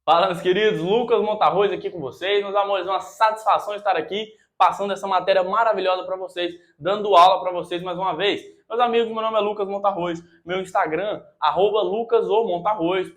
Fala, meus queridos, Lucas Montarroz aqui com vocês. Meus amores, uma satisfação estar aqui passando essa matéria maravilhosa para vocês, dando aula para vocês mais uma vez. Meus amigos, meu nome é Lucas Montarroz, meu Instagram, @lucasmontarroz,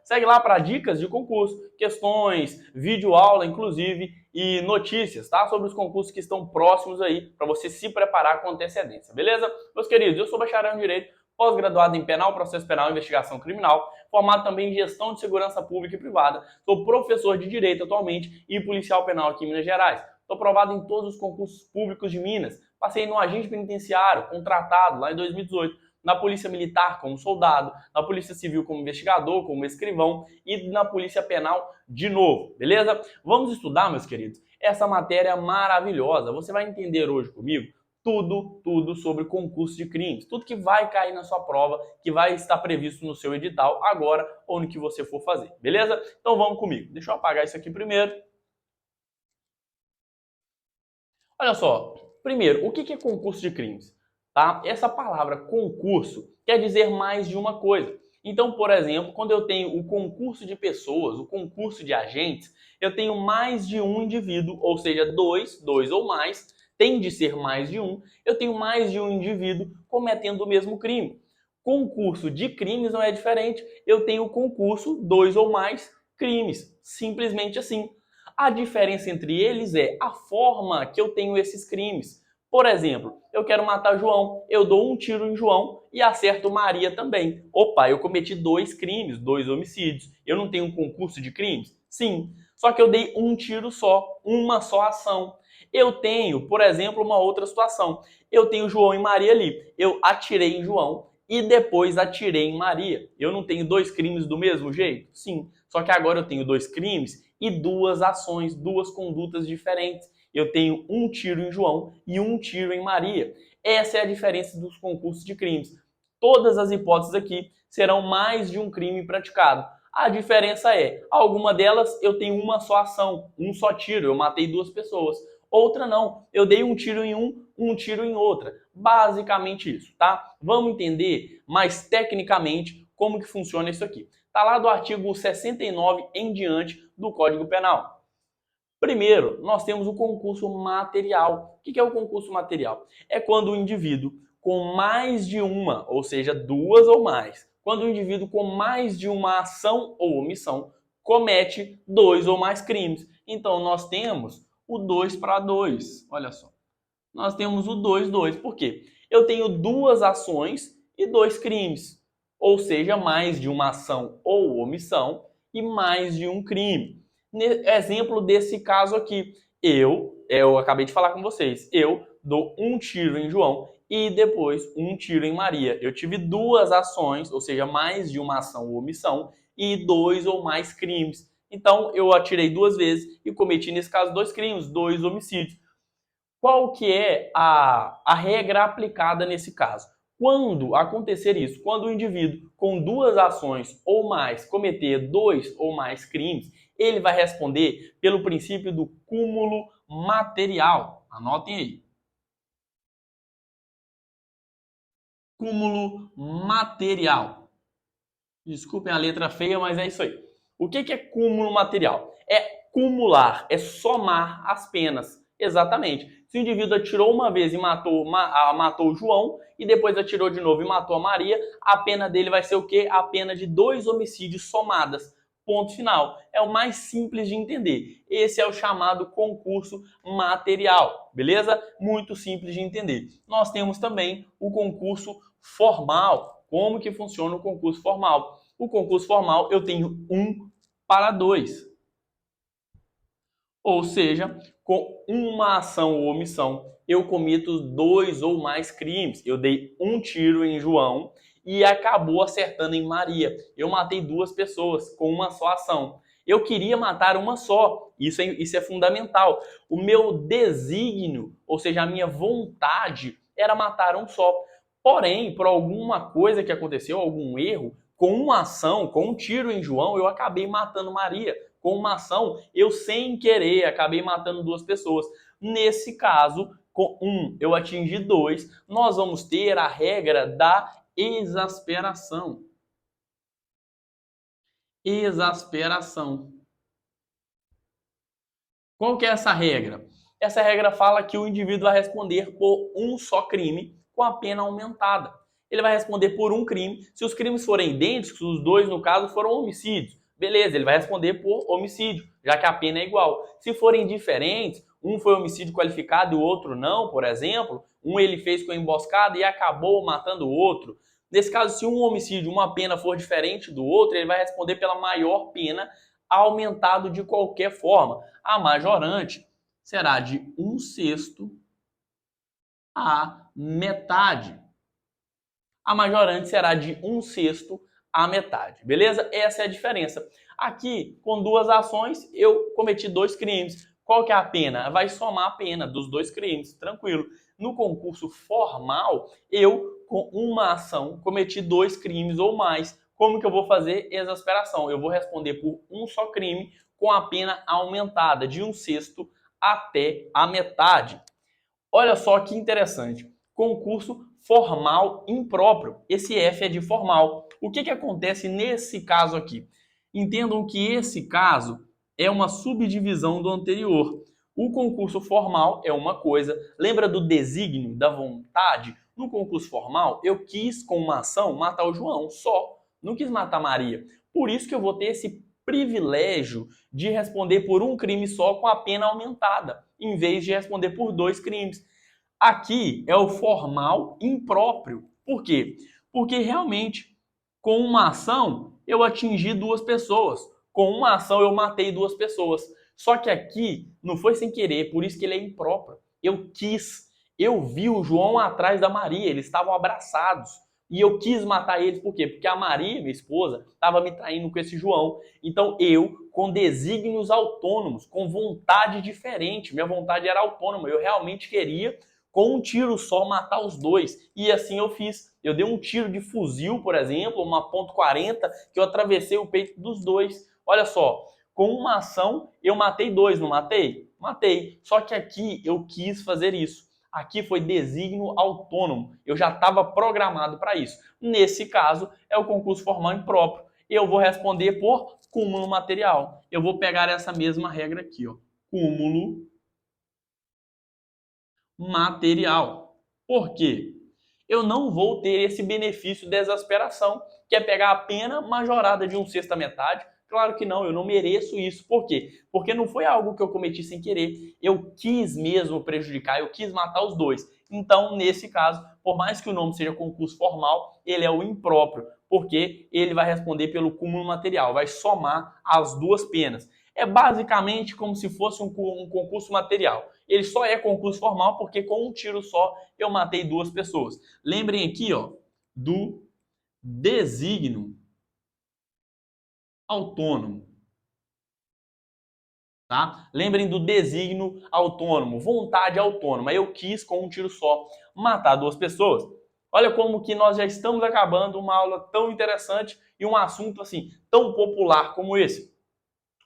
segue lá para dicas de concurso, questões, vídeo aula, inclusive, e notícias, tá? Sobre os concursos que estão próximos aí, para você se preparar com antecedência, beleza? Meus queridos, eu sou bacharel em Direito, pós-graduado em Penal, Processo Penal e Investigação Criminal, formado também em Gestão de Segurança Pública e Privada, sou professor de Direito atualmente e policial penal aqui em Minas Gerais. Estou aprovado em todos os concursos públicos de Minas, passei no agente penitenciário, contratado lá em 2018, na Polícia Militar como soldado, na Polícia Civil como investigador, como escrivão e na Polícia Penal de novo, beleza? Vamos estudar, meus queridos, essa matéria maravilhosa. Você vai entender hoje comigo tudo sobre concurso de crimes, tudo que vai cair na sua prova, que vai estar previsto no seu edital agora ou no que você for fazer, beleza? Então vamos comigo. Deixa eu apagar isso aqui primeiro. Olha só, primeiro, o que é concurso de crimes? Tá? Essa palavra concurso quer dizer mais de uma coisa. Então, por exemplo, quando eu tenho o concurso de pessoas, o concurso de agentes, eu tenho mais de um indivíduo, ou seja, dois ou mais, tem de ser mais de um, eu tenho mais de um indivíduo cometendo o mesmo crime. Concurso de crimes não é diferente, eu tenho concurso, dois ou mais crimes, simplesmente assim. A diferença entre eles é a forma que eu tenho esses crimes. Por exemplo, eu quero matar João, eu dou um tiro em João e acerto Maria também. Opa, eu cometi dois crimes, dois homicídios. Eu não tenho um concurso de crimes? Sim. Só que eu dei um tiro só, uma só ação. Eu tenho, por exemplo, uma outra situação. Eu tenho João e Maria ali. Eu atirei em João e depois atirei em Maria. Eu não tenho dois crimes do mesmo jeito? Sim. Só que agora eu tenho dois crimes e duas ações, duas condutas diferentes. Eu tenho um tiro em João e um tiro em Maria. Essa é a diferença dos concursos de crimes. Todas as hipóteses aqui serão mais de um crime praticado. A diferença é, alguma delas eu tenho uma só ação, um só tiro, eu matei duas pessoas. Outra não, eu dei um tiro em um tiro em outra. Basicamente isso, tá? Vamos entender mais tecnicamente como que funciona isso aqui. Está lá do artigo 69 em diante do Código Penal. Primeiro, nós temos o concurso material. O que é o concurso material? É quando o indivíduo com mais de uma, ou seja, duas ou mais, quando o indivíduo com mais de uma ação ou omissão comete dois ou mais crimes. Então, nós temos o 2 para 2. Olha só. Nós temos o 2, 2. Por quê? Eu tenho duas ações e dois crimes. Ou seja, mais de uma ação ou omissão e mais de um crime. Exemplo desse caso aqui. Eu acabei de falar com vocês, eu dou um tiro em João e depois um tiro em Maria. Eu tive duas ações, ou seja, mais de uma ação ou omissão e dois ou mais crimes. Então, eu atirei duas vezes e cometi, nesse caso, dois crimes, dois homicídios. Qual que é a regra aplicada nesse caso? Quando acontecer isso, quando o indivíduo com duas ações ou mais cometer dois ou mais crimes, ele vai responder pelo princípio do cúmulo material. Anotem aí. Cúmulo material. Desculpem a letra feia, mas é isso aí. O que é cúmulo material? É cumular, é somar as penas. Exatamente. Se o indivíduo atirou uma vez e matou o João, e depois atirou de novo e matou a Maria, a pena dele vai ser o quê? A pena de dois homicídios somadas. Ponto final. É o mais simples de entender. Esse é o chamado concurso material, beleza? Muito simples de entender. Nós temos também o concurso formal. Como que funciona o concurso formal? O concurso formal eu tenho 1 para 2. Ou seja, com uma ação ou omissão, eu cometo dois ou mais crimes. Eu dei um tiro em João e acabou acertando em Maria. Eu matei duas pessoas com uma só ação. Eu queria matar uma só. Isso é fundamental. O meu desígnio, ou seja, a minha vontade, era matar um só. Porém, por alguma coisa que aconteceu, algum erro, com uma ação, com um tiro em João, eu acabei matando Maria. Com uma ação, eu sem querer acabei matando duas pessoas. Nesse caso, com um eu atingi dois, nós vamos ter a regra da exasperação. exasperação. Qual que é essa regra? Essa regra fala que o indivíduo vai responder por um só crime com a pena aumentada. Ele vai responder por um crime. Se os crimes forem idênticos, os dois, no caso, foram homicídios. Beleza, ele vai responder por homicídio, já que a pena é igual. Se forem diferentes, um foi homicídio qualificado e o outro não, por exemplo, um ele fez com emboscada e acabou matando o outro. Nesse caso, se um homicídio, uma pena for diferente do outro, ele vai responder pela maior pena, aumentado de qualquer forma. A majorante será de 1/6 a metade. A majorante será de 1/6 a metade, beleza? Essa é a diferença. Aqui, com duas ações, eu cometi dois crimes. Qual que é a pena? Vai somar a pena dos dois crimes, tranquilo. No concurso formal, eu, com uma ação, cometi dois crimes ou mais. Como que eu vou fazer exasperação? Eu vou responder por um só crime com a pena aumentada de 1/6 até a metade. Olha só que interessante. Concurso formal impróprio. Esse F é de formal. O que acontece nesse caso aqui? Entendam que esse caso é uma subdivisão do anterior. O concurso formal é uma coisa. Lembra do desígnio, da vontade? No concurso formal, eu quis, com uma ação, matar o João só. Não quis matar Maria. Por isso que eu vou ter esse privilégio de responder por um crime só com a pena aumentada, em vez de responder por dois crimes. Aqui é o formal impróprio. Por quê? Porque realmente, com uma ação, eu atingi duas pessoas. Com uma ação, eu matei duas pessoas. Só que aqui não foi sem querer, por isso que ele é impróprio. Eu quis. Eu vi o João atrás da Maria, eles estavam abraçados. E eu quis matar eles, por quê? Porque a Maria, minha esposa, estava me traindo com esse João. Então eu, com desígnios autônomos, com vontade diferente, minha vontade era autônoma, eu realmente queria, com um tiro só, matar os dois. E assim eu fiz. Eu dei um tiro de fuzil, por exemplo, uma .40, que eu atravessei o peito dos dois. Olha só, com uma ação eu matei dois, não matei? Matei. Só que aqui eu quis fazer isso. Aqui foi desígnio autônomo. Eu já estava programado para isso. Nesse caso, é o concurso formal impróprio. Eu vou responder por cúmulo material. Eu vou pegar essa mesma regra aqui, ó. Cúmulo material. Por quê? Eu não vou ter esse benefício de exasperação, que é pegar a pena majorada de 1/6 a metade. Claro que não, eu não mereço isso. Por quê? Porque não foi algo que eu cometi sem querer. Eu quis mesmo prejudicar, eu quis matar os dois. Então, nesse caso, por mais que o nome seja concurso formal, ele é o impróprio, porque ele vai responder pelo cúmulo material, vai somar as duas penas. É basicamente como se fosse um concurso material. Ele só é concurso formal porque com um tiro só eu matei duas pessoas. Lembrem aqui, ó, do desígnio autônomo, tá? Lembrem do desígnio autônomo, vontade autônoma. Eu quis com um tiro só matar duas pessoas. Olha como que nós já estamos acabando uma aula tão interessante e um assunto assim tão popular como esse.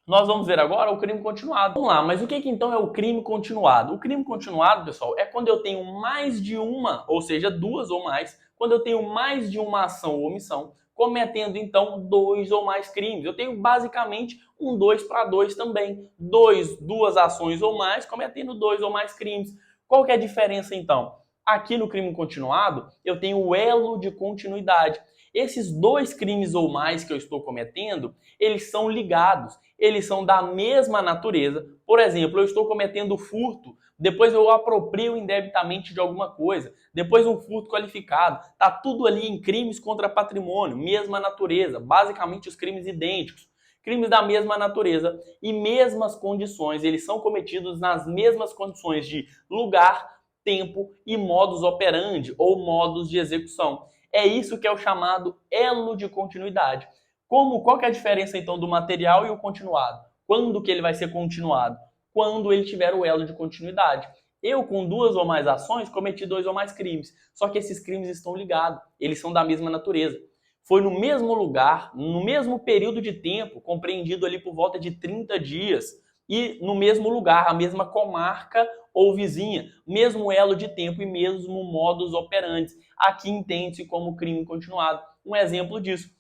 Nós vamos ver agora o crime continuado. Vamos lá, mas o que então é o crime continuado? O crime continuado, pessoal, é quando eu tenho mais de uma, ou seja, duas ou mais, quando eu tenho mais de uma ação ou omissão, cometendo então dois ou mais crimes. Eu tenho basicamente um 2 para 2 também. Duas ações ou mais, cometendo dois ou mais crimes. Qual que é a diferença então? Aqui no crime continuado, eu tenho o elo de continuidade. Esses dois crimes ou mais que eu estou cometendo, eles são ligados, eles são da mesma natureza. Por exemplo, eu estou cometendo furto, depois eu aproprio indebitamente de alguma coisa, depois um furto qualificado. Tá tudo ali em crimes contra patrimônio, mesma natureza, basicamente os crimes idênticos. Crimes da mesma natureza e mesmas condições, eles são cometidos nas mesmas condições de lugar, tempo e modus operandi ou modos de execução. É isso que é o chamado elo de continuidade. Qual que é a diferença então do material e o continuado? Quando que ele vai ser continuado? Quando ele tiver o elo de continuidade. Eu, com duas ou mais ações, cometi dois ou mais crimes. Só que esses crimes estão ligados, eles são da mesma natureza. Foi no mesmo lugar, no mesmo período de tempo, compreendido ali por volta de 30 dias, e no mesmo lugar, a mesma comarca ou vizinha, mesmo elo de tempo e mesmo modus operandi. Aqui entende-se como crime continuado. Um exemplo disso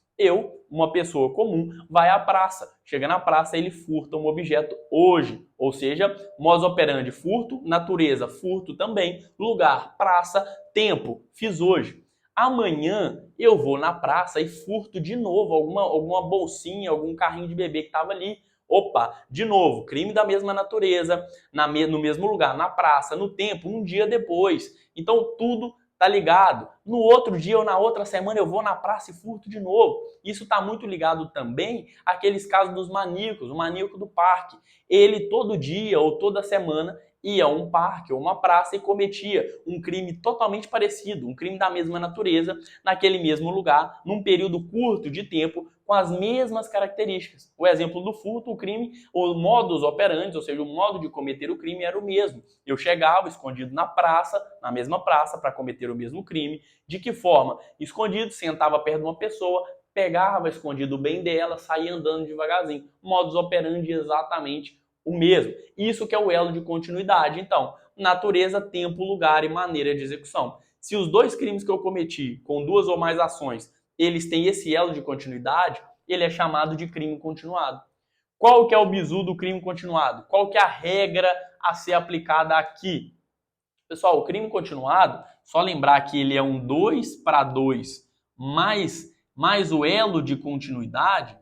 Uma pessoa comum, vai à praça. Chega na praça, ele furta um objeto hoje. Ou seja, modus operandi, furto, natureza, furto também, lugar, praça, tempo, fiz hoje. Amanhã eu vou na praça e furto de novo alguma bolsinha, algum carrinho de bebê que estava ali. Opa, de novo, crime da mesma natureza, no mesmo lugar, na praça, no tempo, um dia depois. Então tudo tá ligado. No outro dia ou na outra semana eu vou na praça e furto de novo. Isso está muito ligado também àqueles casos dos maníacos, o maníaco do parque. Ele todo dia ou toda semana ia a um parque ou uma praça e cometia um crime totalmente parecido, um crime da mesma natureza, naquele mesmo lugar, num período curto de tempo, com as mesmas características. O exemplo do furto, o crime, o modus operandi, ou seja, o modo de cometer o crime era o mesmo. Eu chegava escondido na praça, na mesma praça, para cometer o mesmo crime. De que forma? Escondido, sentava perto de uma pessoa, pegava escondido o bem dela, saía andando devagarzinho. Modus operandi exatamente o mesmo. Isso que é o elo de continuidade. Então, natureza, tempo, lugar e maneira de execução. Se os dois crimes que eu cometi com duas ou mais ações, eles têm esse elo de continuidade, ele é chamado de crime continuado. Qual que é o bizu do crime continuado? Qual que é a regra a ser aplicada aqui? Pessoal, o crime continuado, só lembrar que ele é um 2 para 2 mais o elo de continuidade,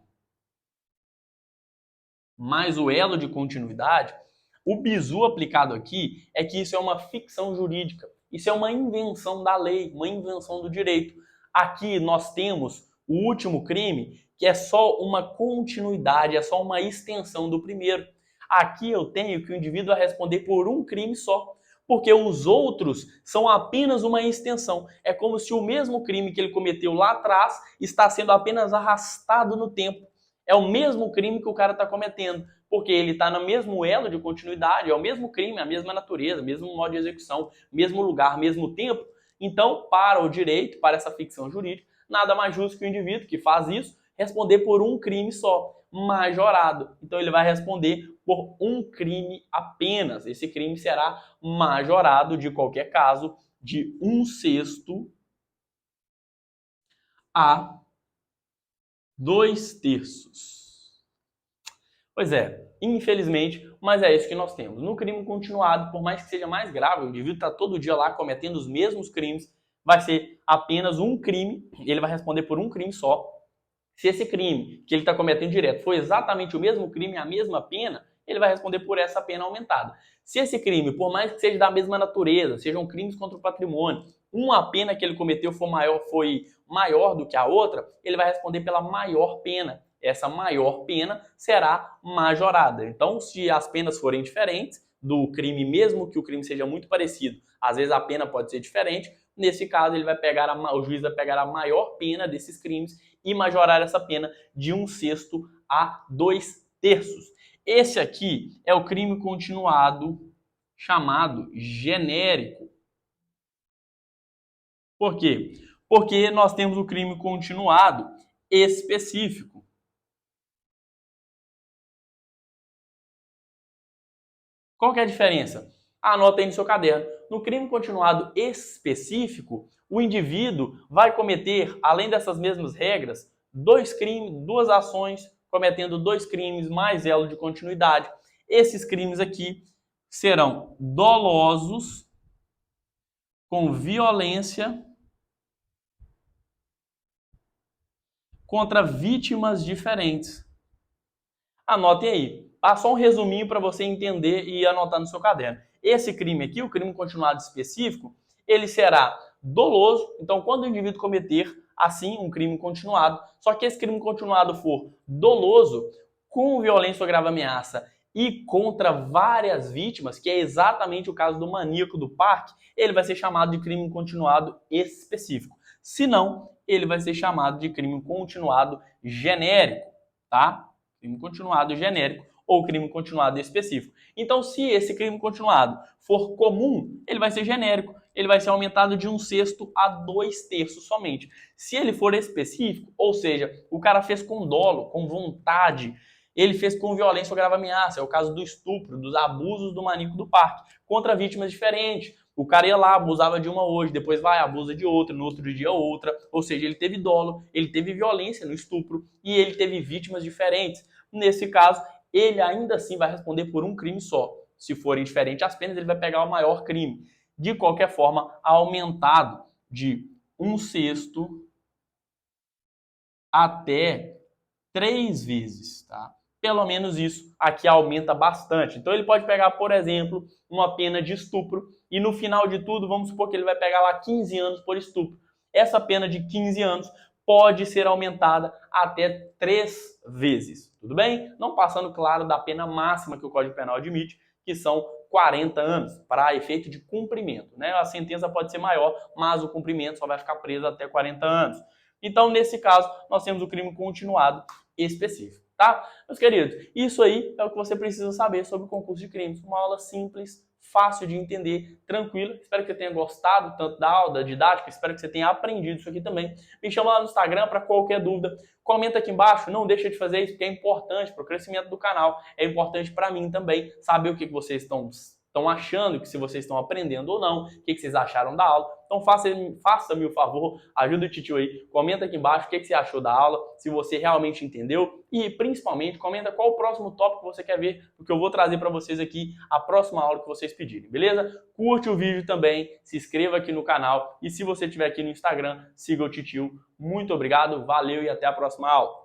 o bizu aplicado aqui é que isso é uma ficção jurídica. Isso é uma invenção da lei, uma invenção do direito. Aqui nós temos o último crime, que é só uma continuidade, é só uma extensão do primeiro. Aqui eu tenho que o indivíduo vai responder por um crime só, porque os outros são apenas uma extensão. É como se o mesmo crime que ele cometeu lá atrás está sendo apenas arrastado no tempo. É o mesmo crime que o cara está cometendo, porque ele está no mesmo elo de continuidade, é o mesmo crime, a mesma natureza, mesmo modo de execução, mesmo lugar, mesmo tempo. Então, para o direito, para essa ficção jurídica, nada mais justo que o indivíduo que faz isso responder por um crime só, majorado. Então, ele vai responder por um crime apenas. Esse crime será majorado, de qualquer caso, de 1/6 a 2/3. Pois é, infelizmente, mas é isso que nós temos. No crime continuado, por mais que seja mais grave, o indivíduo está todo dia lá cometendo os mesmos crimes, vai ser apenas um crime, ele vai responder por um crime só. Se esse crime que ele está cometendo direto for exatamente o mesmo crime, a mesma pena, ele vai responder por essa pena aumentada. Se esse crime, por mais que seja da mesma natureza, sejam crimes contra o patrimônio, uma pena que ele cometeu foi maior do que a outra, ele vai responder pela maior pena. Essa maior pena será majorada. Então, se as penas forem diferentes do crime, mesmo que o crime seja muito parecido, às vezes a pena pode ser diferente. Nesse caso, o juiz vai pegar a maior pena desses crimes e majorar essa pena de 1/6 a 2/3. Esse aqui é o crime continuado chamado genérico. Por quê? Porque nós temos o crime continuado específico. Qual que é a diferença? Anota aí no seu caderno. No crime continuado específico, o indivíduo vai cometer, além dessas mesmas regras, duas ações, cometendo dois crimes mais elo de continuidade. Esses crimes aqui serão dolosos com violência contra vítimas diferentes. Anotem aí. Só um resuminho para você entender e anotar no seu caderno. Esse crime aqui, o crime continuado específico, ele será doloso. Então, quando o indivíduo cometer, assim, um crime continuado, só que esse crime continuado for doloso, com violência ou grave ameaça e contra várias vítimas, que é exatamente o caso do maníaco do parque, ele vai ser chamado de crime continuado específico. Se não, ele vai ser chamado de crime continuado genérico, tá? Crime continuado genérico ou crime continuado específico. Então, se esse crime continuado for comum, ele vai ser genérico, ele vai ser aumentado de 1/6 a 2/3 somente. Se ele for específico, ou seja, o cara fez com dolo, com vontade, ele fez com violência ou grave ameaça, é o caso do estupro, dos abusos do maníaco do parque, contra vítimas diferentes, O cara ia lá, abusava de uma hoje, depois vai, abusa de outra, no outro dia outra. Ou seja, ele teve dolo, ele teve violência no estupro e ele teve vítimas diferentes. Nesse caso, ele ainda assim vai responder por um crime só. Se forem diferentes as penas, ele vai pegar o maior crime. De qualquer forma, aumentado de 1/6 até 3 vezes, tá? Pelo menos isso aqui aumenta bastante. Então ele pode pegar, por exemplo, uma pena de estupro e no final de tudo, vamos supor que ele vai pegar lá 15 anos por estupro. Essa pena de 15 anos pode ser aumentada até 3 vezes, tudo bem? Não passando, claro, da pena máxima que o Código Penal admite, que são 40 anos, para efeito de cumprimento, né? A sentença pode ser maior, mas o cumprimento só vai ficar preso até 40 anos. Então, nesse caso, nós temos o crime continuado específico, tá? Meus queridos, isso aí é o que você precisa saber sobre o concurso de crimes. Uma aula simples, fácil de entender, tranquila. Espero que você tenha gostado tanto da aula, da didática, espero que você tenha aprendido isso aqui também. Me chama lá no Instagram para qualquer dúvida. Comenta aqui embaixo, não deixa de fazer isso, porque é importante para o crescimento do canal, é importante para mim também saber o que vocês estão achando, que se vocês estão aprendendo ou não, o que vocês acharam da aula. Então faça-me o favor, ajuda o titio aí, comenta aqui embaixo o que você achou da aula, se você realmente entendeu e principalmente comenta qual o próximo tópico que você quer ver, porque eu vou trazer para vocês aqui a próxima aula que vocês pedirem, beleza? Curte o vídeo também, se inscreva aqui no canal e se você estiver aqui no Instagram, siga o titio. Muito obrigado, valeu e até a próxima aula.